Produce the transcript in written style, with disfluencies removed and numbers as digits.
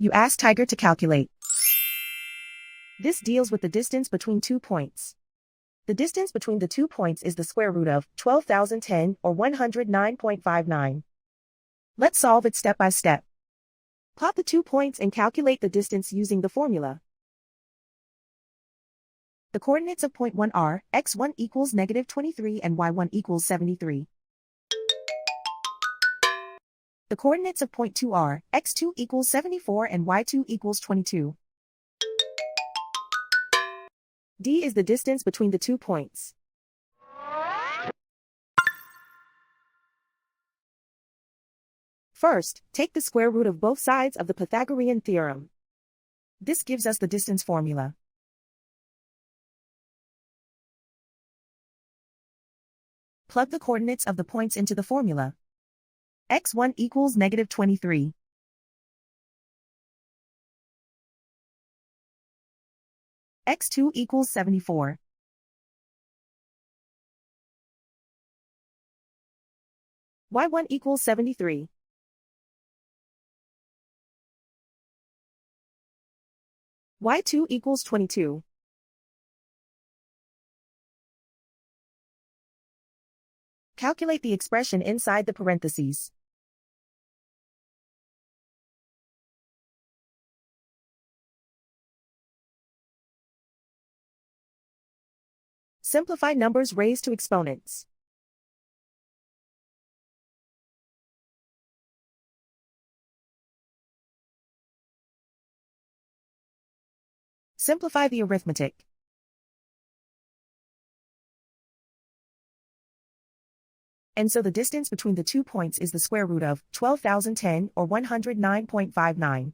You ask Tiger to calculate. This deals with the distance between 2 points. The distance between the 2 points is the square root of 12,010 or 109.59. Let's solve it step by step. Plot the 2 points and calculate the distance using the formula. The coordinates of point 1 are x1 equals -23 and y1 equals 73. The coordinates of point 2 are x2 equals 74 and y2 equals 22. D is the distance between the 2 points. First, take the square root of both sides of the Pythagorean theorem. This gives us the distance formula. Plug the coordinates of the points into the formula. x1 equals -23. x2 equals 74. y1 equals 73. y2 equals 22. Calculate the expression inside the parentheses. Simplify numbers raised to exponents. Simplify the arithmetic. And so the distance between the 2 points is the square root of 12,010 or 109.59.